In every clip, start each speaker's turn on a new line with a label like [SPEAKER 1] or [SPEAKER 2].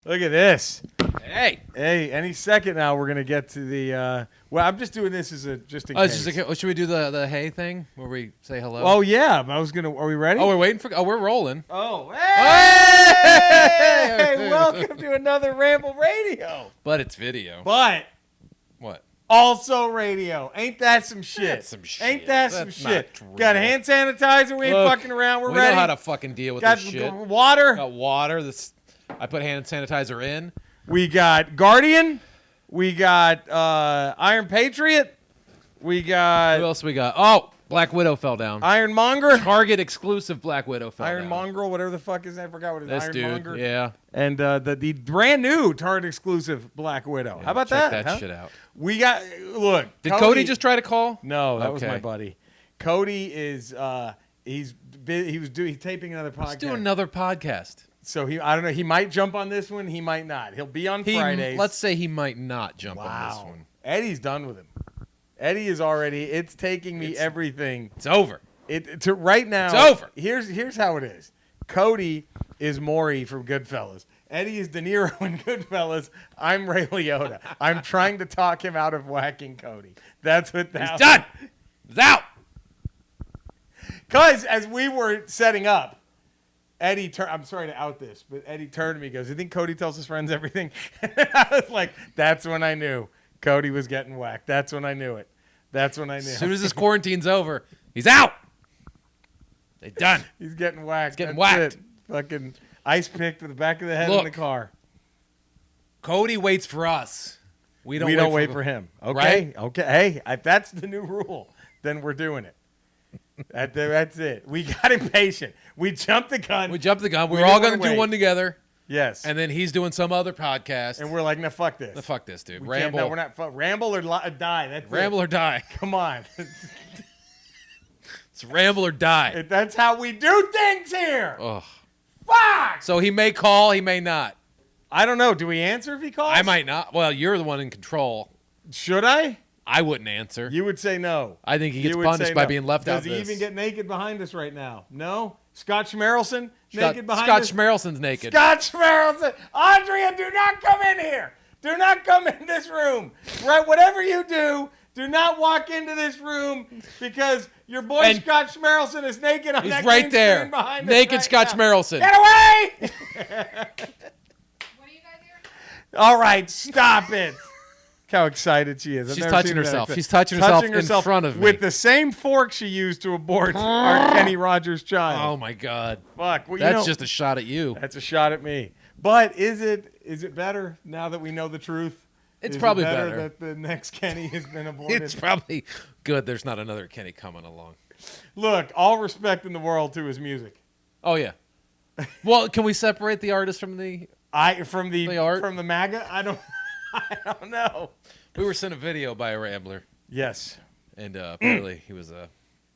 [SPEAKER 1] Look at this.
[SPEAKER 2] Hey,
[SPEAKER 1] any second now we're gonna get to the. Well, I'm just doing this as a just in case.
[SPEAKER 2] should we do the hey thing where we say hello?
[SPEAKER 1] Oh yeah, but I was gonna. Are we ready?
[SPEAKER 2] Oh, we're waiting for. Oh, we're rolling.
[SPEAKER 1] Oh, hey! Welcome to another Ramble Radio.
[SPEAKER 2] But it's video.
[SPEAKER 1] But
[SPEAKER 2] What?
[SPEAKER 1] also radio. Ain't that some shit?
[SPEAKER 2] That's some shit.
[SPEAKER 1] Ain't that some
[SPEAKER 2] That's
[SPEAKER 1] shit?
[SPEAKER 2] not true.
[SPEAKER 1] Got hand sanitizer. We ain't
[SPEAKER 2] Look,
[SPEAKER 1] fucking around. We're
[SPEAKER 2] we
[SPEAKER 1] ready.
[SPEAKER 2] know how to fucking deal with
[SPEAKER 1] Got
[SPEAKER 2] this shit.
[SPEAKER 1] water.
[SPEAKER 2] Got water. I put hand sanitizer in.
[SPEAKER 1] We got Guardian. We got Iron Patriot. We got
[SPEAKER 2] Who else we got? Oh, Black Widow fell down.
[SPEAKER 1] Ironmonger.
[SPEAKER 2] Target exclusive Black Widow fell down.
[SPEAKER 1] Ironmonger, whatever the fuck is that? I forgot what it is.
[SPEAKER 2] This dude,
[SPEAKER 1] Ironmonger.
[SPEAKER 2] yeah.
[SPEAKER 1] And the brand new Target exclusive Black Widow.
[SPEAKER 2] Yeah,
[SPEAKER 1] How about
[SPEAKER 2] check
[SPEAKER 1] that?
[SPEAKER 2] that shit out.
[SPEAKER 1] We got look.
[SPEAKER 2] Did Cody just try to call?
[SPEAKER 1] No, that was
[SPEAKER 2] Okay.
[SPEAKER 1] my buddy. Cody is he's taping another podcast.
[SPEAKER 2] Let's do another podcast.
[SPEAKER 1] So I don't know. He might jump on this one. He might not. He'll be on Fridays.
[SPEAKER 2] Let's say he might not jump on this one.
[SPEAKER 1] Eddie's done with him. Eddie is already. It's taking me everything.
[SPEAKER 2] It's over.
[SPEAKER 1] To right now.
[SPEAKER 2] It's over.
[SPEAKER 1] Here's how it is. Cody is Maury from Goodfellas. Eddie is De Niro in Goodfellas. I'm Ray Liotta. I'm trying to talk him out of whacking Cody. That's what
[SPEAKER 2] He's done. He's out.
[SPEAKER 1] Because as we were setting up, Eddie I'm sorry to out this, but Eddie turned to me and goes, "You think Cody tells his friends everything?" And I was like, that's when I knew Cody was getting whacked. That's when I knew it. That's when I knew.
[SPEAKER 2] As soon as this quarantine's over, he's out. They done.
[SPEAKER 1] He's getting whacked.
[SPEAKER 2] He's getting
[SPEAKER 1] That's
[SPEAKER 2] whacked.
[SPEAKER 1] it. Fucking ice pick to the back of the head in
[SPEAKER 2] Look.
[SPEAKER 1] the car.
[SPEAKER 2] Cody waits for us. We don't
[SPEAKER 1] wait for him. Okay.
[SPEAKER 2] Right?
[SPEAKER 1] Okay. Hey, if that's the new rule, then we're doing it. That's it. We got impatient. We jumped the gun.
[SPEAKER 2] We jumped the gun.
[SPEAKER 1] We
[SPEAKER 2] We're all
[SPEAKER 1] didn't
[SPEAKER 2] going to do
[SPEAKER 1] wait.
[SPEAKER 2] one together.
[SPEAKER 1] Yes.
[SPEAKER 2] And then he's doing some other podcast.
[SPEAKER 1] And we're like, no, fuck this.
[SPEAKER 2] No, fuck this, dude.
[SPEAKER 1] We
[SPEAKER 2] Ramble.
[SPEAKER 1] Can't, no, we're not. Ramble or die. That's
[SPEAKER 2] Ramble
[SPEAKER 1] it.
[SPEAKER 2] or die.
[SPEAKER 1] Come on.
[SPEAKER 2] It's ramble or die.
[SPEAKER 1] That's how we do things here.
[SPEAKER 2] Ugh.
[SPEAKER 1] Fuck.
[SPEAKER 2] So he may call, he may not.
[SPEAKER 1] I don't know. Do we answer if he calls?
[SPEAKER 2] I might not. Well, you're the one in control.
[SPEAKER 1] Should I?
[SPEAKER 2] I wouldn't answer.
[SPEAKER 1] You would say no.
[SPEAKER 2] I think he gets
[SPEAKER 1] You would
[SPEAKER 2] punished
[SPEAKER 1] say
[SPEAKER 2] by
[SPEAKER 1] no.
[SPEAKER 2] being left out of
[SPEAKER 1] Does he
[SPEAKER 2] this.
[SPEAKER 1] even get naked behind us right now? No? Scott Schmerelson naked behind
[SPEAKER 2] Scott
[SPEAKER 1] us?
[SPEAKER 2] Schmerelson's naked.
[SPEAKER 1] Scott Schmerelson. Andrea, do not come in here. Do not come in this room. Right? Whatever you do not walk into this room because your boy
[SPEAKER 2] And
[SPEAKER 1] Scott Schmerelson is naked on
[SPEAKER 2] He's
[SPEAKER 1] that
[SPEAKER 2] right
[SPEAKER 1] green
[SPEAKER 2] there.
[SPEAKER 1] screen behind
[SPEAKER 2] Naked
[SPEAKER 1] us
[SPEAKER 2] Scott
[SPEAKER 1] right now.
[SPEAKER 2] Schmerelson.
[SPEAKER 1] Get away!
[SPEAKER 3] What are you guys here?
[SPEAKER 1] All right, stop it. Look how excited she is. I've
[SPEAKER 2] She's
[SPEAKER 1] never
[SPEAKER 2] touching
[SPEAKER 1] seen her
[SPEAKER 2] herself.
[SPEAKER 1] that
[SPEAKER 2] She's touching herself in front of me.
[SPEAKER 1] with the same fork she used to abort our Kenny Rogers child.
[SPEAKER 2] Oh my God.
[SPEAKER 1] Fuck. Well,
[SPEAKER 2] That's just a shot at you.
[SPEAKER 1] that's a shot at me. But is it better now that we know the truth?
[SPEAKER 2] It's
[SPEAKER 1] Is
[SPEAKER 2] probably
[SPEAKER 1] it better
[SPEAKER 2] better.
[SPEAKER 1] that the next Kenny has been aborted.
[SPEAKER 2] It's probably good there's not another Kenny coming along.
[SPEAKER 1] Look, all respect in the world to his music.
[SPEAKER 2] Oh, yeah. Well, can we separate the artist from the...
[SPEAKER 1] From
[SPEAKER 2] The art?
[SPEAKER 1] from the MAGA? I don't know.
[SPEAKER 2] We were sent a video by a Rambler,
[SPEAKER 1] Yes.
[SPEAKER 2] and apparently he was a...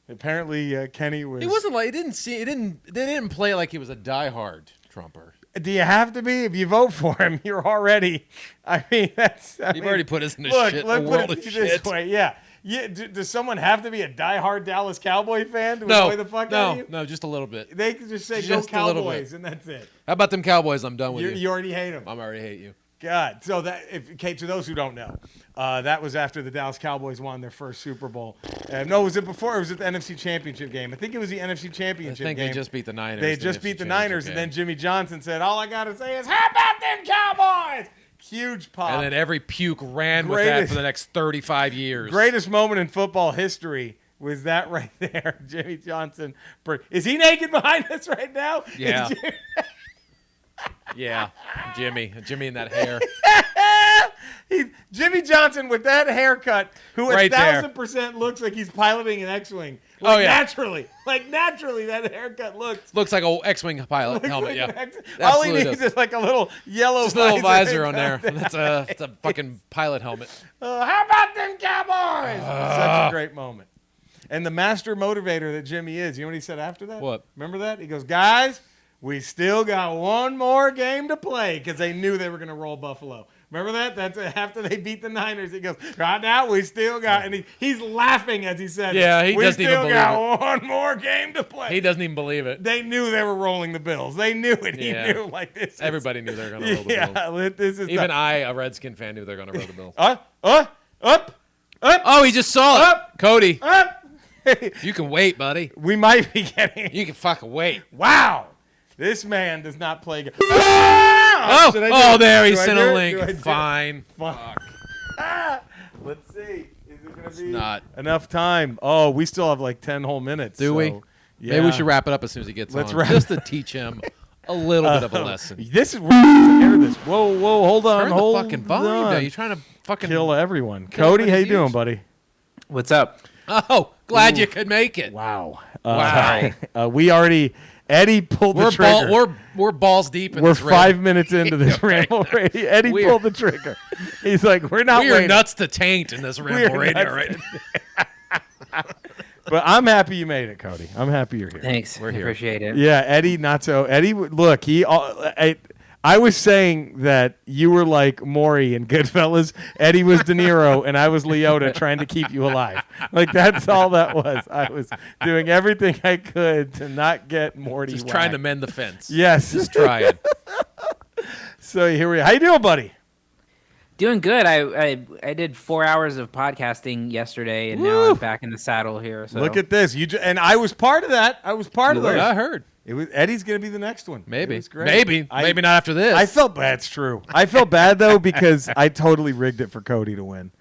[SPEAKER 1] Apparently Kenny was.
[SPEAKER 2] He wasn't like... They didn't play like he was a diehard Trumper.
[SPEAKER 1] Do you have to be? If you vote for him, you're already. I mean, that's.
[SPEAKER 2] You've already put us in a
[SPEAKER 1] look,
[SPEAKER 2] shit,
[SPEAKER 1] let's
[SPEAKER 2] a
[SPEAKER 1] put
[SPEAKER 2] world
[SPEAKER 1] it
[SPEAKER 2] of
[SPEAKER 1] this
[SPEAKER 2] shit.
[SPEAKER 1] way. Yeah. Does someone have to be a diehard Dallas Cowboy fan to annoy the fuck out of you?
[SPEAKER 2] No, just a little bit.
[SPEAKER 1] They could just say
[SPEAKER 2] Just
[SPEAKER 1] go
[SPEAKER 2] a little
[SPEAKER 1] Cowboys, and that's it.
[SPEAKER 2] How about them Cowboys? I'm done with you.
[SPEAKER 1] You already hate them.
[SPEAKER 2] I already hate you.
[SPEAKER 1] God. So to those who don't know, that was after the Dallas Cowboys won their first Super Bowl. No, was it before? It was at the NFC Championship game. I think it was the NFC
[SPEAKER 2] I
[SPEAKER 1] Championship
[SPEAKER 2] think
[SPEAKER 1] game.
[SPEAKER 2] they just beat the Niners.
[SPEAKER 1] They just beat the Niners, and then Jimmy Johnson said, "All I gotta say is, how about them Cowboys?" Huge pop.
[SPEAKER 2] And then every puke ran with that for the next 35 years.
[SPEAKER 1] Greatest moment in football history was that right there. Jimmy Johnson. Is he naked behind us right now?
[SPEAKER 2] Yeah. Yeah, Jimmy in that hair.
[SPEAKER 1] Jimmy Johnson with that haircut, who
[SPEAKER 2] Right there.
[SPEAKER 1] 1,000% looks like he's piloting an X-Wing.
[SPEAKER 2] Oh, yeah.
[SPEAKER 1] Naturally, that haircut looks.
[SPEAKER 2] Looks like an X-wing pilot helmet.
[SPEAKER 1] like
[SPEAKER 2] Yeah,
[SPEAKER 1] all he
[SPEAKER 2] Absolutely
[SPEAKER 1] needs
[SPEAKER 2] does.
[SPEAKER 1] is like a little yellow
[SPEAKER 2] Just a little visor on
[SPEAKER 1] thing.
[SPEAKER 2] there. That's a fucking pilot helmet.
[SPEAKER 1] How about them Cowboys? Such a great moment. And the master motivator that Jimmy is, you know what he said after that?
[SPEAKER 2] What?
[SPEAKER 1] Remember that? He goes, guys, we still got one more game to play because they knew they were going to roll Buffalo. Remember that? That's after they beat the Niners. He goes, right now we still got, and he's laughing as he said,
[SPEAKER 2] Yeah, he doesn't even believe
[SPEAKER 1] it. We still got one more game to play.
[SPEAKER 2] He doesn't even believe it.
[SPEAKER 1] They knew they were rolling the Bills. They knew it. He
[SPEAKER 2] Yeah.
[SPEAKER 1] knew like this.
[SPEAKER 2] Everybody knew they were going to roll the Bills.
[SPEAKER 1] Yeah, this is
[SPEAKER 2] Even I, a Redskin fan, knew they were going to roll the Bills.
[SPEAKER 1] Up.
[SPEAKER 2] Oh, he just saw it.
[SPEAKER 1] Up.
[SPEAKER 2] Cody,
[SPEAKER 1] Up.
[SPEAKER 2] you can wait, buddy.
[SPEAKER 1] We might be getting.
[SPEAKER 2] You can fucking wait.
[SPEAKER 1] Wow. This man does not play good.
[SPEAKER 2] There he
[SPEAKER 1] Do I
[SPEAKER 2] sent
[SPEAKER 1] do
[SPEAKER 2] a
[SPEAKER 1] it?
[SPEAKER 2] link.
[SPEAKER 1] Do I do it?
[SPEAKER 2] Fine.
[SPEAKER 1] Fuck. Let's see. Is it going to be
[SPEAKER 2] not.
[SPEAKER 1] enough time? Oh, we still have like 10 whole minutes.
[SPEAKER 2] Do we?
[SPEAKER 1] Yeah.
[SPEAKER 2] Maybe we should wrap it up as soon as he gets
[SPEAKER 1] Let's
[SPEAKER 2] on.
[SPEAKER 1] wrap
[SPEAKER 2] Just to teach him a little bit of a lesson.
[SPEAKER 1] This is where hear this. Whoa, hold on.
[SPEAKER 2] Turn the
[SPEAKER 1] hold
[SPEAKER 2] fucking volume
[SPEAKER 1] on.
[SPEAKER 2] down. You're trying to fucking
[SPEAKER 1] Kill everyone.
[SPEAKER 2] kill
[SPEAKER 1] Cody, how you
[SPEAKER 2] everybody's
[SPEAKER 1] doing,
[SPEAKER 2] ears.
[SPEAKER 1] buddy?
[SPEAKER 4] What's up?
[SPEAKER 2] Oh, glad you could make it.
[SPEAKER 1] Wow.
[SPEAKER 2] Wow.
[SPEAKER 1] We already Eddie pulled the trigger.
[SPEAKER 2] We're balls deep in
[SPEAKER 1] We're
[SPEAKER 2] this
[SPEAKER 1] 5 minutes into this Ramble Radio. Eddie pulled the trigger. He's like, we're not
[SPEAKER 2] We are
[SPEAKER 1] waiting.
[SPEAKER 2] nuts to taint in this Ramble
[SPEAKER 1] are
[SPEAKER 2] Radio
[SPEAKER 1] nuts
[SPEAKER 2] right now.
[SPEAKER 1] But I'm happy you made it, Cody. I'm happy you're here.
[SPEAKER 4] Thanks.
[SPEAKER 2] We're here.
[SPEAKER 4] Appreciate it.
[SPEAKER 1] Yeah, Eddie, not so. Eddie, look, I was saying that you were like Maury in Goodfellas. Eddie was De Niro, and I was Leota trying to keep you alive. Like, that's all that was. I was doing everything I could to not get Morty
[SPEAKER 2] Just
[SPEAKER 1] whacked.
[SPEAKER 2] trying to mend the fence.
[SPEAKER 1] Yes.
[SPEAKER 2] Just trying.
[SPEAKER 1] So here we are. How you doing, buddy?
[SPEAKER 4] Doing good. I did 4 hours of podcasting yesterday, and now I'm back in the saddle here. So.
[SPEAKER 1] Look at this. And I was part of that. I was part of that.
[SPEAKER 2] I heard.
[SPEAKER 1] It was Eddie's going to be the next one.
[SPEAKER 2] Maybe.
[SPEAKER 1] It was great.
[SPEAKER 2] Maybe not after this.
[SPEAKER 1] I felt bad. It's true. I felt bad though because I totally rigged it for Cody to win.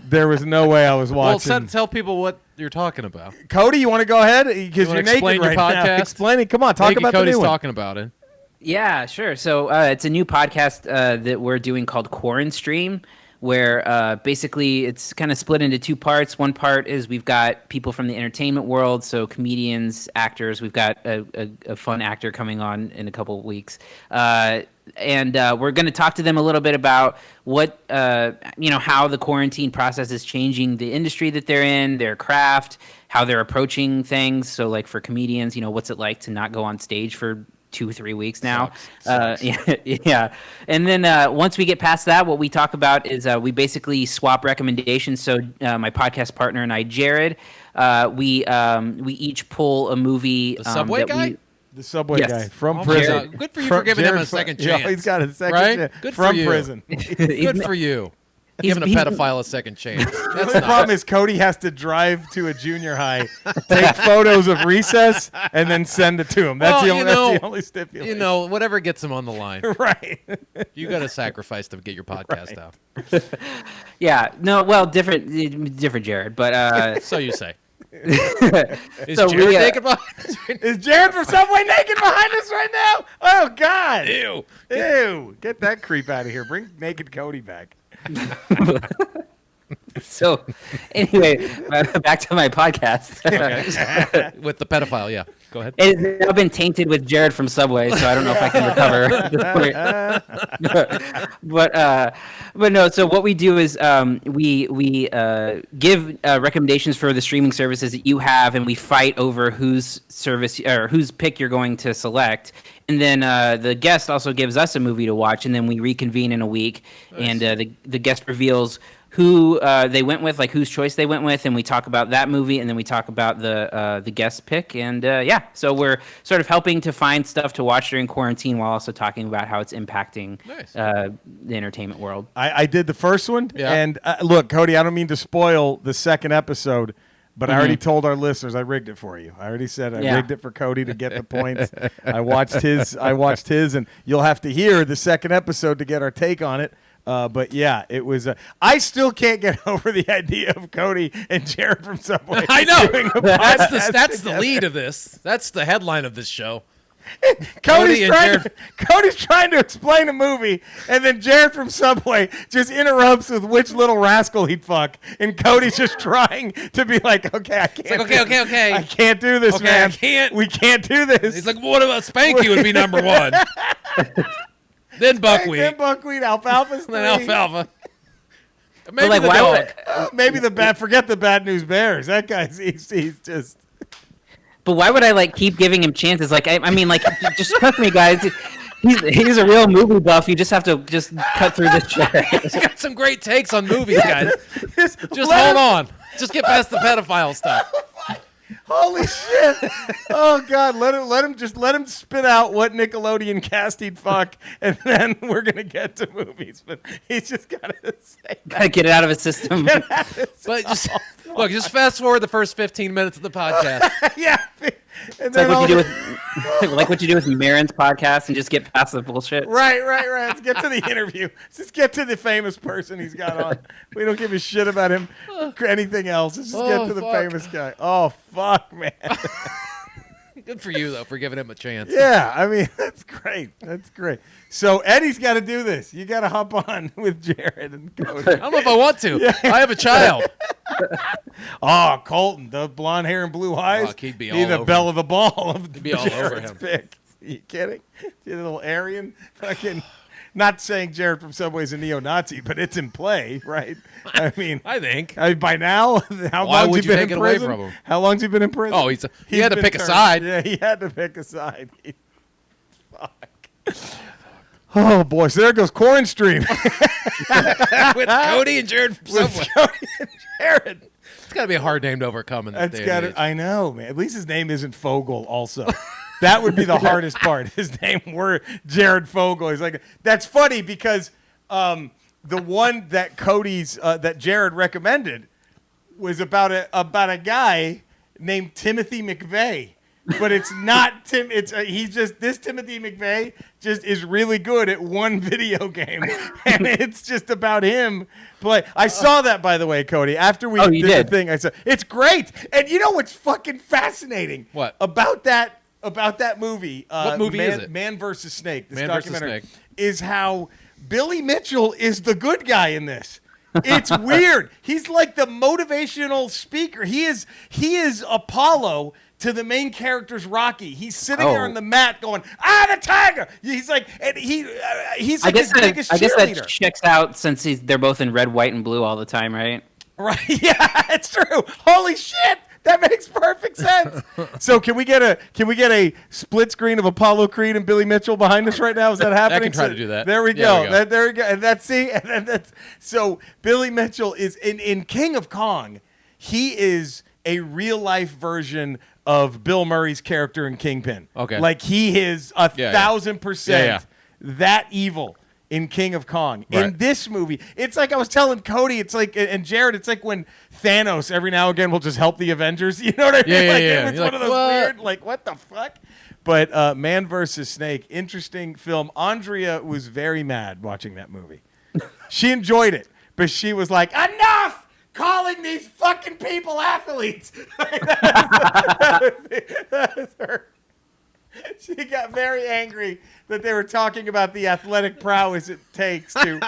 [SPEAKER 1] There was no way I was watching.
[SPEAKER 2] Well, tell people what you're talking about.
[SPEAKER 1] Cody, you want to go ahead because
[SPEAKER 2] You
[SPEAKER 1] you're
[SPEAKER 2] wanna
[SPEAKER 1] naked
[SPEAKER 2] explain your
[SPEAKER 1] right now.
[SPEAKER 2] podcast?
[SPEAKER 1] Explain it. Come on, talk about
[SPEAKER 2] Cody's
[SPEAKER 1] the new one.
[SPEAKER 2] talking about it.
[SPEAKER 4] Yeah, sure. So it's a new podcast that we're doing called Quarantine Stream, where basically it's kind of split into two parts. One part is we've got people from the entertainment world, so comedians, actors. We've got a fun actor coming on in a couple of weeks. And we're going to talk to them a little bit about what, how the quarantine process is changing the industry that they're in, their craft, how they're approaching things. So like for comedians, what's it like to not go on stage for 2-3 weeks now? Yeah. And then once we get past that, what we talk about is we basically swap recommendations. So my podcast partner and I, Jared, we each pull a movie.
[SPEAKER 2] The Subway guy?
[SPEAKER 1] The Subway
[SPEAKER 4] Yes.
[SPEAKER 1] guy from
[SPEAKER 2] Oh,
[SPEAKER 1] prison.
[SPEAKER 2] yeah. Good for you for giving him a second chance.
[SPEAKER 1] Yeah, he's got a second
[SPEAKER 2] Right?
[SPEAKER 1] chance
[SPEAKER 2] Good for
[SPEAKER 1] from
[SPEAKER 2] you.
[SPEAKER 1] prison.
[SPEAKER 2] Good for you. Giving a pedophile a second chance. That's
[SPEAKER 1] The problem
[SPEAKER 2] nice.
[SPEAKER 1] is Cody has to drive to a junior high, take photos of recess, and then send it to him. That's,
[SPEAKER 2] Well,
[SPEAKER 1] that's the only stipulation.
[SPEAKER 2] Whatever gets him on the line.
[SPEAKER 1] Right.
[SPEAKER 2] You got to sacrifice to get your podcast out.
[SPEAKER 4] Yeah. No. Well, different Jared, but
[SPEAKER 2] So you say. Is
[SPEAKER 4] So
[SPEAKER 2] Jared
[SPEAKER 4] we,
[SPEAKER 2] naked behind us right
[SPEAKER 1] Is Jared from Subway naked behind us right now? Oh, God.
[SPEAKER 2] now? Ew.
[SPEAKER 1] Ew. Get that creep out of here. Bring naked Cody back.
[SPEAKER 4] so anyway, back to my podcast.
[SPEAKER 2] With the pedophile, yeah. Go ahead.
[SPEAKER 4] It's now been tainted with Jared from Subway, so I don't know if I can recover at this point. But no. So what we do is we give recommendations for the streaming services that you have, and we fight over whose service or whose pick you're going to select. And then the guest also gives us a movie to watch, and then we reconvene in a week, and the guest reveals who they went with, like whose choice they went with, and we talk about that movie, and then we talk about the guest pick, and so we're sort of helping to find stuff to watch during quarantine while also talking about how it's impacting the entertainment world.
[SPEAKER 1] I did the first one.
[SPEAKER 2] Yeah.
[SPEAKER 1] And look, Cody, I don't mean to spoil the second episode, but I already told our listeners I rigged it for you. I already said I rigged it for Cody to get the points. I watched his, and you'll have to hear the second episode to get our take on it. But yeah, it was. I still can't get over the idea of Cody and Jared from Subway.
[SPEAKER 2] I know.
[SPEAKER 1] doing a
[SPEAKER 2] That's
[SPEAKER 1] podcast
[SPEAKER 2] the
[SPEAKER 1] together.
[SPEAKER 2] lead of this. That's the headline of this show.
[SPEAKER 1] Cody's
[SPEAKER 2] and
[SPEAKER 1] trying to explain a movie, and then Jared from Subway just interrupts with which little rascal he'd fuck, and Cody's just trying to be like, okay, I can't.
[SPEAKER 2] Okay.
[SPEAKER 1] I can't do this,
[SPEAKER 2] Okay,
[SPEAKER 1] man.
[SPEAKER 2] I can't.
[SPEAKER 1] We can't do this.
[SPEAKER 2] He's like, well, what about Spanky would be number one? Then Buckwheat.
[SPEAKER 1] Then buckwheat, alfalfa's
[SPEAKER 2] Then
[SPEAKER 1] three.
[SPEAKER 2] Alfalfa. Maybe
[SPEAKER 4] like,
[SPEAKER 2] the
[SPEAKER 4] why
[SPEAKER 2] dog.
[SPEAKER 4] would-
[SPEAKER 1] Maybe the bad. Forget the bad news bears. That guy's he's just.
[SPEAKER 4] But why would I like keep giving him chances? Like I mean, like just trust me, guys. He's a real movie buff. You just have to just cut through this shit.
[SPEAKER 2] He's got some great takes on movies, guys. Just
[SPEAKER 1] let
[SPEAKER 2] hold
[SPEAKER 1] him-
[SPEAKER 2] on. Just get past the pedophile stuff.
[SPEAKER 1] Holy shit! Oh God, let him spit out what Nickelodeon cast he'd fuck, and then we're gonna get to movies. But he's just gotta say,
[SPEAKER 4] Gotta get it out of his system.
[SPEAKER 2] But just look, just fast forward the first 15 minutes of the podcast.
[SPEAKER 1] yeah. And
[SPEAKER 4] It's like
[SPEAKER 1] then
[SPEAKER 4] what you do with like what you do with Marin's podcast and just get past the bullshit.
[SPEAKER 1] right. Let's get to the interview. Let's just get to the famous person he's got on. We don't give a shit about him, anything else. Let's just get to the
[SPEAKER 2] fuck.
[SPEAKER 1] famous guy. Oh fuck, man.
[SPEAKER 2] Good for you though for giving him a chance.
[SPEAKER 1] Yeah, I mean that's great. That's great. So Eddie's got to do this. You got to hop on with Jared and Cody.
[SPEAKER 2] I don't know if I want to. I have a child.
[SPEAKER 1] Oh, Colton, the blonde hair and blue eyes.
[SPEAKER 2] Fuck, he'd be
[SPEAKER 1] He
[SPEAKER 2] all
[SPEAKER 1] the
[SPEAKER 2] over
[SPEAKER 1] belle
[SPEAKER 2] him.
[SPEAKER 1] of the ball of
[SPEAKER 2] be all over
[SPEAKER 1] Jared's
[SPEAKER 2] him.
[SPEAKER 1] pick. Are you kidding? You little Aryan, fucking. Not saying Jared from Subway's a neo-Nazi, but it's in play, right? I mean,
[SPEAKER 2] I think.
[SPEAKER 1] by now, how
[SPEAKER 2] Why
[SPEAKER 1] long
[SPEAKER 2] would
[SPEAKER 1] has he
[SPEAKER 2] you
[SPEAKER 1] been
[SPEAKER 2] take
[SPEAKER 1] in
[SPEAKER 2] it away
[SPEAKER 1] prison?
[SPEAKER 2] from him?
[SPEAKER 1] How long's he been in prison?
[SPEAKER 2] Oh, he had to
[SPEAKER 1] been
[SPEAKER 2] pick a
[SPEAKER 1] turned-
[SPEAKER 2] side.
[SPEAKER 1] Yeah, he had to pick a side. Fuck. Oh boy, so there goes Corn Stream
[SPEAKER 2] With Cody and Jared from
[SPEAKER 1] with
[SPEAKER 2] Subway.
[SPEAKER 1] Cody and Jared.
[SPEAKER 2] It's got to be a hard name to overcome in this
[SPEAKER 1] That's
[SPEAKER 2] day
[SPEAKER 1] got
[SPEAKER 2] and
[SPEAKER 1] it.
[SPEAKER 2] age.
[SPEAKER 1] I know, man. At least his name isn't Fogel. Also, that would be the hardest part. His name were Jared Fogel. He's like, that's funny because the one that that Jared recommended was about a guy named Timothy McVeigh. But it's not Tim. It's this Timothy McVeigh just is really good at one video game, and it's just about him play. I saw that, by the way, Cody. After we
[SPEAKER 4] you
[SPEAKER 1] did
[SPEAKER 4] did?
[SPEAKER 1] the thing, I said it's great. And you know what's fucking fascinating?
[SPEAKER 2] What?
[SPEAKER 1] about that movie?
[SPEAKER 2] What movie is it?
[SPEAKER 1] Man versus Snake. This
[SPEAKER 2] Man versus
[SPEAKER 1] documentary
[SPEAKER 2] Snake.
[SPEAKER 1] is how Billy Mitchell is the good guy in this. It's weird. He's like the motivational speaker. He is Apollo to the main character's Rocky. He's sitting there
[SPEAKER 4] Oh.
[SPEAKER 1] on the mat going, the tiger. He's like, and he's
[SPEAKER 4] I
[SPEAKER 1] like
[SPEAKER 4] guess
[SPEAKER 1] his biggest
[SPEAKER 4] that
[SPEAKER 1] cheerleader.
[SPEAKER 4] checks out since they're both in red, white, and blue all the time, right?
[SPEAKER 1] Right? Yeah, it's true. Holy shit. That makes perfect sense. So can we get a split screen of Apollo Creed and Billy Mitchell behind us right now? Is that happening?
[SPEAKER 2] I can try to do that.
[SPEAKER 1] There we
[SPEAKER 2] Yeah,
[SPEAKER 1] go.
[SPEAKER 2] there
[SPEAKER 1] There we
[SPEAKER 2] we go.
[SPEAKER 1] go. And that's so Billy Mitchell is in King of Kong. He is a real life version of Bill Murray's character in Kingpin.
[SPEAKER 2] Okay.
[SPEAKER 1] Like he is 1,000%
[SPEAKER 2] Yeah.
[SPEAKER 1] that evil in King of Kong. In
[SPEAKER 2] Right.
[SPEAKER 1] this movie, it's like I was telling Cody, it's like, and Jared, it's like when Thanos every now and again will just help the Avengers. You know what I mean?
[SPEAKER 2] Yeah,
[SPEAKER 1] Like,
[SPEAKER 2] yeah.
[SPEAKER 1] It's
[SPEAKER 2] You're
[SPEAKER 1] one
[SPEAKER 2] like,
[SPEAKER 1] of those
[SPEAKER 2] "What?"
[SPEAKER 1] weird, like, what the fuck? But Man versus Snake, interesting film. Andrea was very mad watching that movie. She enjoyed it, but she was like, enough calling these fucking people athletes. that was her. She got very angry that they were talking about the athletic prowess it takes to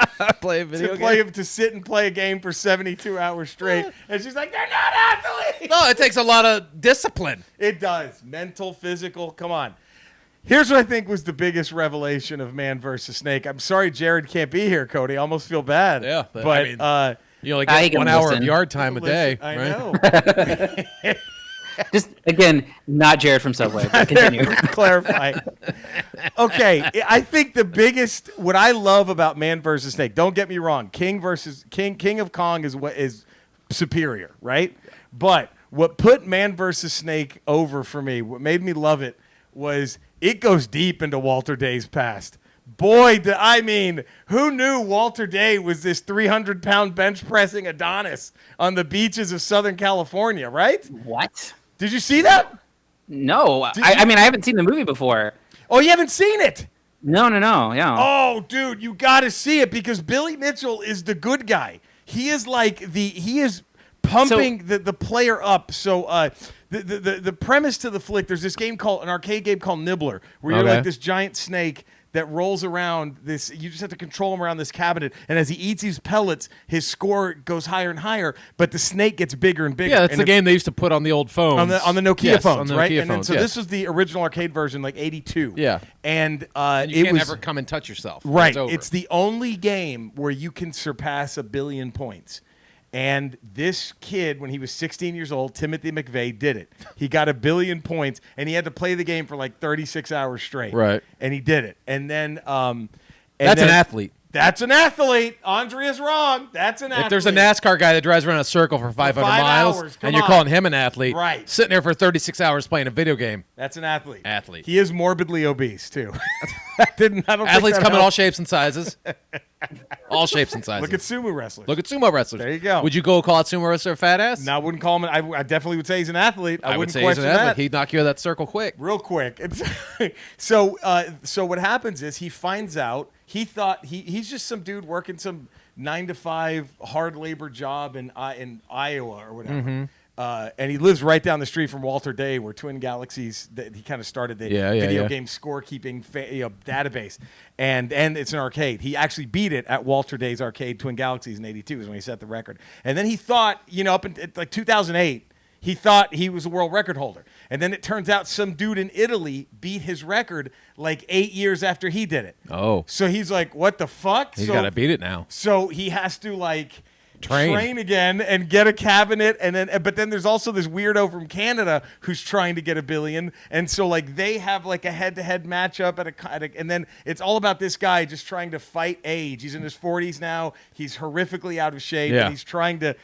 [SPEAKER 2] Play a video
[SPEAKER 1] to sit and play a game for 72 hours straight. And she's like, they're not athletes.
[SPEAKER 2] No, it takes a lot of discipline.
[SPEAKER 1] It does. Mental, physical. Come on. Here's what I think was the biggest revelation of Man versus Snake. I'm sorry Jared can't be here, Cody. I almost feel bad.
[SPEAKER 2] Yeah,
[SPEAKER 1] But
[SPEAKER 2] I mean, You only
[SPEAKER 4] I
[SPEAKER 2] get
[SPEAKER 4] can
[SPEAKER 2] 1 hour
[SPEAKER 4] listen.
[SPEAKER 2] of yard time a day,
[SPEAKER 1] I
[SPEAKER 2] right?
[SPEAKER 1] know.
[SPEAKER 4] Just again, not Jared from Subway. But continue.
[SPEAKER 1] Clarify. Okay, I think the biggest what I love about Man versus Snake. Don't get me wrong. King of Kong is what is superior, right? But what put Man versus Snake over for me, what made me love it, was it goes deep into Walter Day's past. Boy, who knew Walter Day was this 300-pound bench pressing Adonis on the beaches of Southern California, right?
[SPEAKER 4] What?
[SPEAKER 1] Did you see that?
[SPEAKER 4] No, I mean I haven't seen the movie before.
[SPEAKER 1] Oh, you haven't seen it?
[SPEAKER 4] No, yeah.
[SPEAKER 1] Oh, dude, you got to see it because Billy Mitchell is the good guy. He is pumping the player up. So the premise to the flick, there's this game an arcade game called Nibbler, where you're
[SPEAKER 2] Okay.
[SPEAKER 1] like this giant snake that rolls around this. You just have to control him around this cabinet, and as he eats these pellets, his score goes higher and higher. But the snake gets bigger and bigger.
[SPEAKER 2] Yeah, that's
[SPEAKER 1] and
[SPEAKER 2] the game they used to put on the old phones.
[SPEAKER 1] on the Nokia
[SPEAKER 2] Yes,
[SPEAKER 1] phones,
[SPEAKER 2] on the
[SPEAKER 1] right?
[SPEAKER 2] Nokia
[SPEAKER 1] And then
[SPEAKER 2] phones,
[SPEAKER 1] so
[SPEAKER 2] yes.
[SPEAKER 1] this was the original arcade version, like '82.
[SPEAKER 2] Yeah.
[SPEAKER 1] and
[SPEAKER 2] You
[SPEAKER 1] it
[SPEAKER 2] can't
[SPEAKER 1] was
[SPEAKER 2] ever come and touch yourself.
[SPEAKER 1] right.
[SPEAKER 2] It's over.
[SPEAKER 1] It's the only game where you can surpass 1 billion points. And this kid, when he was 16 years old, Timothy McVeigh, did it. He got 1 billion points, and he had to play the game for like 36 hours straight.
[SPEAKER 2] Right.
[SPEAKER 1] And he did it. And then
[SPEAKER 2] That's an athlete.
[SPEAKER 1] That's an athlete. Andrea's wrong. That's an athlete.
[SPEAKER 2] If there's a NASCAR guy that drives around a circle for 500 miles,
[SPEAKER 1] hours,
[SPEAKER 2] and you're calling him an athlete,
[SPEAKER 1] right?
[SPEAKER 2] Sitting there for 36 hours playing a video game,
[SPEAKER 1] that's an athlete.
[SPEAKER 2] Athlete.
[SPEAKER 1] He is morbidly obese too. I don't
[SPEAKER 2] Athletes
[SPEAKER 1] think
[SPEAKER 2] come in all shapes and sizes. All shapes and sizes.
[SPEAKER 1] Look at sumo wrestlers.
[SPEAKER 2] Look at sumo wrestlers.
[SPEAKER 1] There you go.
[SPEAKER 2] Would you go call out sumo wrestler a fat ass?
[SPEAKER 1] No, I wouldn't call him. I definitely would say he's an athlete. I
[SPEAKER 2] would
[SPEAKER 1] wouldn't
[SPEAKER 2] say he's
[SPEAKER 1] question
[SPEAKER 2] an athlete.
[SPEAKER 1] that.
[SPEAKER 2] He'd knock you out of that circle quick.
[SPEAKER 1] Real quick. So what happens is he finds out. He thought he's just some dude working some 9-to-5 hard labor job in Iowa or whatever.
[SPEAKER 2] Mm-hmm.
[SPEAKER 1] And he lives right down the street from Walter Day, where Twin Galaxies. He kind of started the video game scorekeeping database, and it's an arcade. He actually beat it at Walter Day's arcade, Twin Galaxies, in '82 is when he set the record. And then he thought, up in like 2008. He thought he was a world record holder. And then it turns out some dude in Italy beat his record like 8 years after he did it.
[SPEAKER 2] Oh.
[SPEAKER 1] So he's like, what the fuck?
[SPEAKER 2] He's got to beat it now.
[SPEAKER 1] So he has to like
[SPEAKER 2] train
[SPEAKER 1] again and get a cabinet. But then there's also this weirdo from Canada who's trying to get 1 billion. And so like they have like a head-to-head matchup and then it's all about this guy just trying to fight age. He's in his 40s now. He's horrifically out of shape.
[SPEAKER 2] Yeah.
[SPEAKER 1] And he's trying to,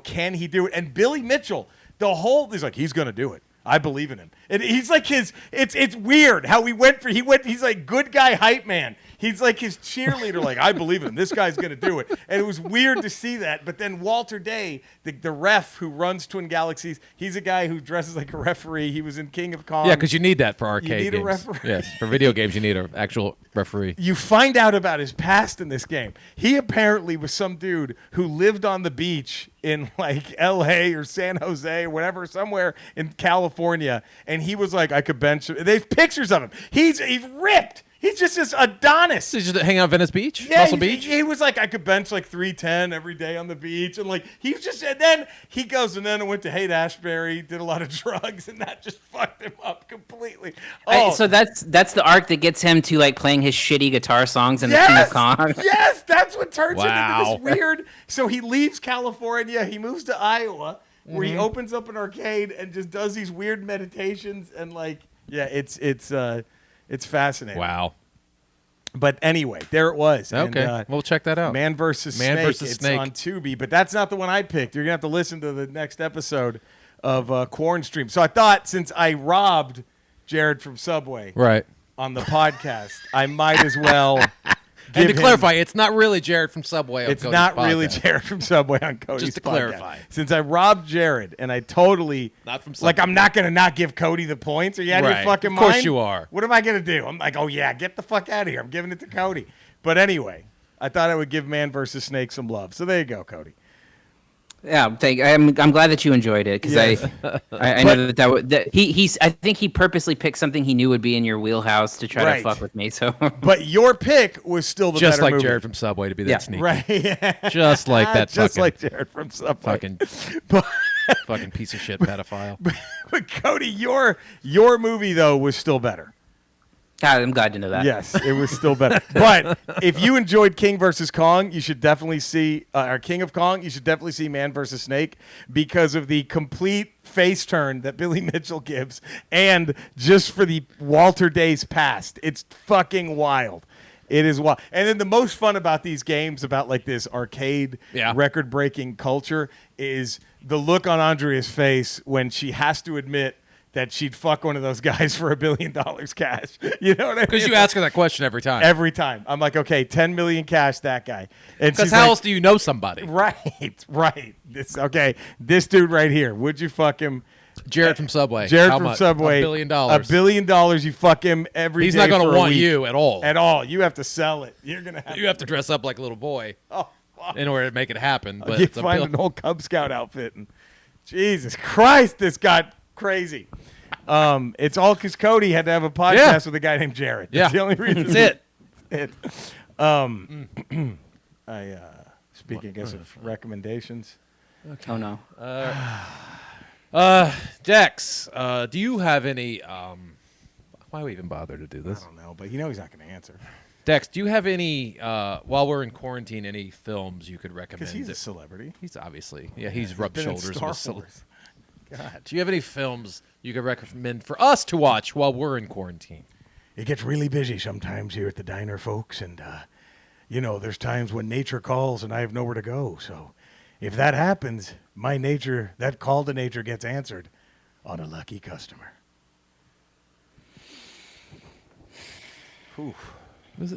[SPEAKER 1] can he do it? And Billy Mitchell, he's like, he's going to do it. I believe in him. And he's like it's weird how he's like good guy hype man. He's like his cheerleader, like, I believe in him. This guy's going to do it. And it was weird to see that. But then Walter Day, the ref who runs Twin Galaxies, he's a guy who dresses like a referee. He was in King of Kong.
[SPEAKER 2] Yeah, because you need that for arcade
[SPEAKER 1] games. You need a
[SPEAKER 2] games.
[SPEAKER 1] referee.
[SPEAKER 2] Yes, for video games, you need an actual referee.
[SPEAKER 1] You find out about his past in this game. He apparently was some dude who lived on the beach in like L.A. or San Jose or whatever, somewhere in California. And he was like, I could bench. There's pictures of him. He's ripped. He's just this Adonis.
[SPEAKER 2] He's just hanging out at Venice Beach?
[SPEAKER 1] Yeah,
[SPEAKER 2] Muscle Beach?
[SPEAKER 1] He was like, I could bench like 310 every day on the beach. And like, he was just, and then he goes, and then I went to Haight-Ashbury, did a lot of drugs, and that just fucked him up completely.
[SPEAKER 4] So that's the arc that gets him to like playing his shitty guitar songs in the King of Kong.
[SPEAKER 1] Yes, that's what turns him into
[SPEAKER 2] Wow.
[SPEAKER 1] this weird. So he leaves California, he moves to Iowa, where he opens up an arcade and just does these weird meditations and like, yeah, it's fascinating.
[SPEAKER 2] Wow.
[SPEAKER 1] But anyway, there it was.
[SPEAKER 2] Okay,
[SPEAKER 1] And,
[SPEAKER 2] we'll check that out.
[SPEAKER 1] Man versus
[SPEAKER 2] Man
[SPEAKER 1] Snake.
[SPEAKER 2] versus
[SPEAKER 1] It's
[SPEAKER 2] Snake.
[SPEAKER 1] on Tubi, but that's not the one I picked. You're gonna have to listen to the next episode of Corn Stream. So I thought, since I robbed Jared from Subway
[SPEAKER 2] Right.
[SPEAKER 1] on the podcast, I might as well.
[SPEAKER 2] And to clarify, it's not really Jared from Subway on
[SPEAKER 1] It's
[SPEAKER 2] Cody's
[SPEAKER 1] not
[SPEAKER 2] podcast.
[SPEAKER 1] really Jared from Subway on Cody's
[SPEAKER 2] Just to
[SPEAKER 1] podcast.
[SPEAKER 2] clarify.
[SPEAKER 1] Since I robbed Jared and I totally
[SPEAKER 2] Not from
[SPEAKER 1] like,
[SPEAKER 2] Subway.
[SPEAKER 1] I'm not gonna not give Cody the points. Are you out of
[SPEAKER 2] Right.
[SPEAKER 1] your fucking
[SPEAKER 2] Of
[SPEAKER 1] mind?
[SPEAKER 2] course you are.
[SPEAKER 1] What am I gonna do? I'm like, oh yeah, get the fuck out of here. I'm giving it to Cody. But anyway, I thought I would give Man versus Snake some love. So there you go, Cody.
[SPEAKER 4] Yeah, I'm glad that you enjoyed it because
[SPEAKER 1] Yes.
[SPEAKER 4] I know that I think he purposely picked something he knew would be in your wheelhouse to try
[SPEAKER 1] Right.
[SPEAKER 4] to fuck with me. So
[SPEAKER 1] But your pick was still the
[SPEAKER 2] Just
[SPEAKER 1] better
[SPEAKER 2] like
[SPEAKER 1] movie.
[SPEAKER 2] Jared from Subway to be that
[SPEAKER 4] Yeah.
[SPEAKER 2] sneaky.
[SPEAKER 1] Right. Yeah.
[SPEAKER 2] Just like that
[SPEAKER 1] Just
[SPEAKER 2] fucking,
[SPEAKER 1] like Jared from Subway.
[SPEAKER 2] fucking,
[SPEAKER 1] But,
[SPEAKER 2] fucking piece of shit pedophile.
[SPEAKER 1] but Cody, your movie though was still better.
[SPEAKER 4] God, I'm glad to know that.
[SPEAKER 1] Yes, it was still better. But if you enjoyed King versus Kong, you should definitely see or King of Kong. You should definitely see Man versus Snake because of the complete face turn that Billy Mitchell gives, and just for the Walter Day's past. It's fucking wild. It is wild. And then the most fun about these games, about like this arcade record-breaking culture, is the look on Andrea's face when she has to admit that she'd fuck one of those guys for $1 billion cash. You know what I mean?
[SPEAKER 2] Because you ask her that question every time.
[SPEAKER 1] Every time. I'm like, okay, 10 million cash, that guy. And
[SPEAKER 2] Because
[SPEAKER 1] she's
[SPEAKER 2] how
[SPEAKER 1] like,
[SPEAKER 2] else do you know somebody?
[SPEAKER 1] Right. This dude right here. Would you fuck him?
[SPEAKER 2] Jared from Subway.
[SPEAKER 1] Jared
[SPEAKER 2] How
[SPEAKER 1] from
[SPEAKER 2] much?
[SPEAKER 1] Subway.
[SPEAKER 2] $1 billion.
[SPEAKER 1] $1 billion. You fuck him every
[SPEAKER 2] He's
[SPEAKER 1] day
[SPEAKER 2] not going
[SPEAKER 1] for
[SPEAKER 2] to
[SPEAKER 1] a
[SPEAKER 2] want
[SPEAKER 1] week.
[SPEAKER 2] you at all.
[SPEAKER 1] At all. You have to sell it. You're going to have
[SPEAKER 2] You have to dress up like a little boy
[SPEAKER 1] Oh, fuck.
[SPEAKER 2] in order to make it happen. But
[SPEAKER 1] You
[SPEAKER 2] it's a
[SPEAKER 1] find
[SPEAKER 2] bill-
[SPEAKER 1] an old Cub Scout outfit. And Jesus Christ, this got crazy. It's all because Cody had to have a podcast with a guy named Jared.
[SPEAKER 2] Yeah.
[SPEAKER 1] That's the only reason.
[SPEAKER 2] That's it.
[SPEAKER 1] Speaking, I guess, of recommendations.
[SPEAKER 4] Oh no.
[SPEAKER 2] Dex, do you have any? Why we even bother to do
[SPEAKER 1] I
[SPEAKER 2] this?
[SPEAKER 1] don't know, but you know he's not going to answer.
[SPEAKER 2] Dex, do you have any, while we're in quarantine, any films you could recommend?
[SPEAKER 1] Because he's a celebrity.
[SPEAKER 2] He's obviously, he's rubbed
[SPEAKER 1] Been in
[SPEAKER 2] shoulders
[SPEAKER 1] Star
[SPEAKER 2] with
[SPEAKER 1] Wars. God.
[SPEAKER 2] Do you have any films you could recommend for us to watch while we're in quarantine?
[SPEAKER 1] It gets really busy sometimes here at the diner, folks, and there's times when nature calls and I have nowhere to go. So if that happens, that call to nature gets answered on a lucky customer. Oof.
[SPEAKER 2] Was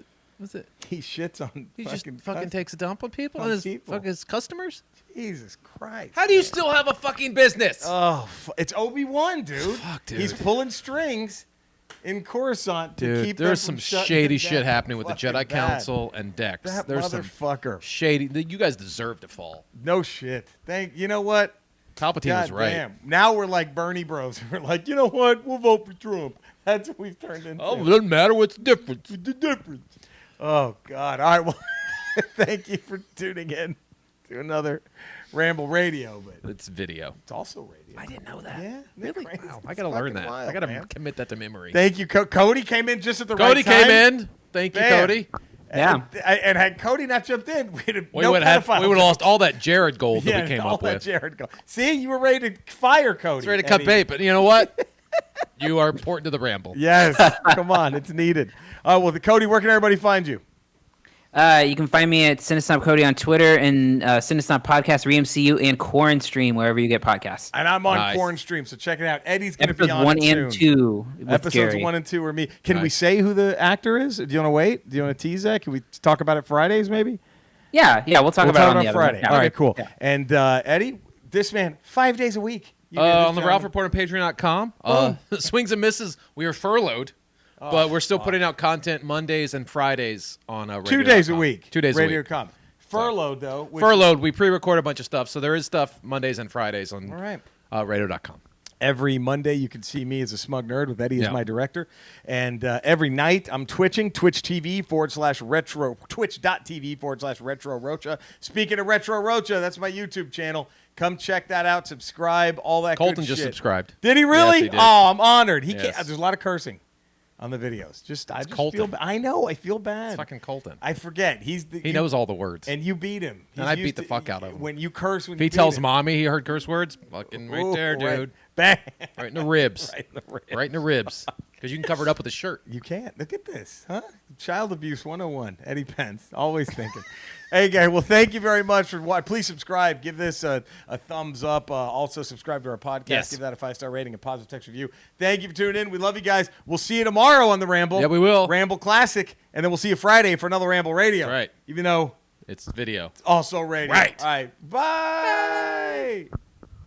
[SPEAKER 2] it?
[SPEAKER 1] He shits on.
[SPEAKER 2] He just fucking takes a dump on people
[SPEAKER 1] on
[SPEAKER 2] and
[SPEAKER 1] people.
[SPEAKER 2] his customers.
[SPEAKER 1] Jesus Christ!
[SPEAKER 2] How do you still have a fucking business?
[SPEAKER 1] Oh, it's Obi-Wan, dude.
[SPEAKER 2] Fuck, dude.
[SPEAKER 1] He's pulling strings in Coruscant to keep.
[SPEAKER 2] There's
[SPEAKER 1] them
[SPEAKER 2] some
[SPEAKER 1] from shutting
[SPEAKER 2] shady
[SPEAKER 1] it
[SPEAKER 2] shit
[SPEAKER 1] down.
[SPEAKER 2] happening with the
[SPEAKER 1] Fucking
[SPEAKER 2] Jedi
[SPEAKER 1] bad.
[SPEAKER 2] Council and Dex.
[SPEAKER 1] That
[SPEAKER 2] There's some
[SPEAKER 1] motherfucker.
[SPEAKER 2] shady. You guys deserve to fall.
[SPEAKER 1] No shit. You know what?
[SPEAKER 2] Palpatine was
[SPEAKER 1] God
[SPEAKER 2] right.
[SPEAKER 1] damn. Now we're like Bernie Bros. We're like, you know what? We'll vote for Trump. That's what we've turned into.
[SPEAKER 2] Oh, it doesn't matter. What's the difference?
[SPEAKER 1] The difference. Oh, God. All right. Well, thank you for tuning in to another Ramble Radio. But
[SPEAKER 2] It's video.
[SPEAKER 1] it's also radio.
[SPEAKER 2] I didn't know that.
[SPEAKER 1] Yeah.
[SPEAKER 2] Really?
[SPEAKER 1] Crazy?
[SPEAKER 2] Wow. I
[SPEAKER 1] It's
[SPEAKER 2] gotta learn
[SPEAKER 1] fucking
[SPEAKER 2] that.
[SPEAKER 1] wild,
[SPEAKER 2] I gotta
[SPEAKER 1] man.
[SPEAKER 2] commit that to memory.
[SPEAKER 1] Thank you. Cody came in just at the
[SPEAKER 2] Cody
[SPEAKER 1] right time.
[SPEAKER 2] came in. Thank you,
[SPEAKER 1] Bam.
[SPEAKER 2] Cody.
[SPEAKER 4] Yeah.
[SPEAKER 1] And had Cody not jumped in, we'd have
[SPEAKER 2] We
[SPEAKER 1] no
[SPEAKER 2] would have
[SPEAKER 1] pedophile
[SPEAKER 2] we would have lost all that Jared gold that
[SPEAKER 1] yeah,
[SPEAKER 2] we came
[SPEAKER 1] all
[SPEAKER 2] up
[SPEAKER 1] that
[SPEAKER 2] with.
[SPEAKER 1] Jared go. See, you were ready to fire Cody.
[SPEAKER 2] It's ready to cut
[SPEAKER 1] Eddie.
[SPEAKER 2] bait, but you know what? You are important to the ramble.
[SPEAKER 1] Yes. Come on. It's needed. Cody, where can everybody find you?
[SPEAKER 4] You can find me at Cinestomp Cody on Twitter and Cinestomp Podcast, ReMCU, and Quarren Stream, wherever you get podcasts.
[SPEAKER 1] And I'm on
[SPEAKER 2] Nice.
[SPEAKER 1] Corn Stream, so check it out. Eddie's going to be
[SPEAKER 4] Episodes
[SPEAKER 1] on
[SPEAKER 4] 1
[SPEAKER 1] it
[SPEAKER 4] and
[SPEAKER 1] soon.
[SPEAKER 4] 2 with
[SPEAKER 1] Episodes
[SPEAKER 4] Gary.
[SPEAKER 1] 1 and 2 are me. Can we
[SPEAKER 2] Nice.
[SPEAKER 1] say who the actor is? Do you want to wait? Do you want to tease that? Can we talk about it Fridays, maybe?
[SPEAKER 4] Yeah, we'll talk about it on the other
[SPEAKER 1] Friday.
[SPEAKER 4] one. Yeah.
[SPEAKER 1] All right, cool.
[SPEAKER 4] Yeah.
[SPEAKER 1] And Eddie, this man, 5 days a week. You do this
[SPEAKER 2] On the
[SPEAKER 1] job.
[SPEAKER 2] Ralph Report on Patreon.com. Swings and misses. We are furloughed, but we're still putting out content Mondays and Fridays on radio.
[SPEAKER 1] 2 days a week.
[SPEAKER 2] 2 days a week.
[SPEAKER 1] Radio.com. Furloughed, though. Which,
[SPEAKER 2] Furloughed. We pre-record a bunch of stuff, so there is stuff Mondays and Fridays on
[SPEAKER 1] All right.
[SPEAKER 2] radio.com.
[SPEAKER 1] Every Monday, you can see me as a smug nerd with Eddie as
[SPEAKER 2] Yeah.
[SPEAKER 1] my director. And every night, I'm twitching, twitch.tv/retro, twitch.tv/retro rocha. Speaking of Retro Rocha, that's my YouTube channel. Come check that out, subscribe, all that
[SPEAKER 2] Colton
[SPEAKER 1] good
[SPEAKER 2] just
[SPEAKER 1] shit.
[SPEAKER 2] subscribed.
[SPEAKER 1] Did he really?
[SPEAKER 2] Yes, he did.
[SPEAKER 1] Oh, I'm honored. He
[SPEAKER 2] Yes.
[SPEAKER 1] can't. There's a lot of cursing on the videos. I just
[SPEAKER 2] Colton.
[SPEAKER 1] feel. I know. I feel bad.
[SPEAKER 2] It's fucking Colton.
[SPEAKER 1] I forget.
[SPEAKER 2] He knows all the words.
[SPEAKER 1] And you beat him.
[SPEAKER 2] And I beat the fuck out of him.
[SPEAKER 1] When you curse, when
[SPEAKER 2] If he
[SPEAKER 1] you beat
[SPEAKER 2] tells
[SPEAKER 1] him.
[SPEAKER 2] mommy he heard curse words, fucking right there,
[SPEAKER 1] Ooh,
[SPEAKER 2] dude.
[SPEAKER 1] Bang.
[SPEAKER 2] Right in the ribs.
[SPEAKER 1] Right in the ribs.
[SPEAKER 2] Right in the ribs. Because you can cover it up with a shirt.
[SPEAKER 1] You can't. Look at this, huh? Child abuse 101. Eddie Pence, always thinking. Hey, guys, well, thank you very much for watching. Please subscribe. Give this a thumbs up. Also, subscribe to our podcast.
[SPEAKER 2] Yes.
[SPEAKER 1] Give that a 5-star rating, a positive text review. Thank you for tuning in. We love you guys. We'll see you tomorrow on the Ramble.
[SPEAKER 2] Yeah, we will.
[SPEAKER 1] Ramble Classic. And then we'll see you Friday for another Ramble Radio.
[SPEAKER 2] Right.
[SPEAKER 1] Even though
[SPEAKER 2] It's video.
[SPEAKER 1] it's also radio.
[SPEAKER 2] Right.
[SPEAKER 1] All right. Bye.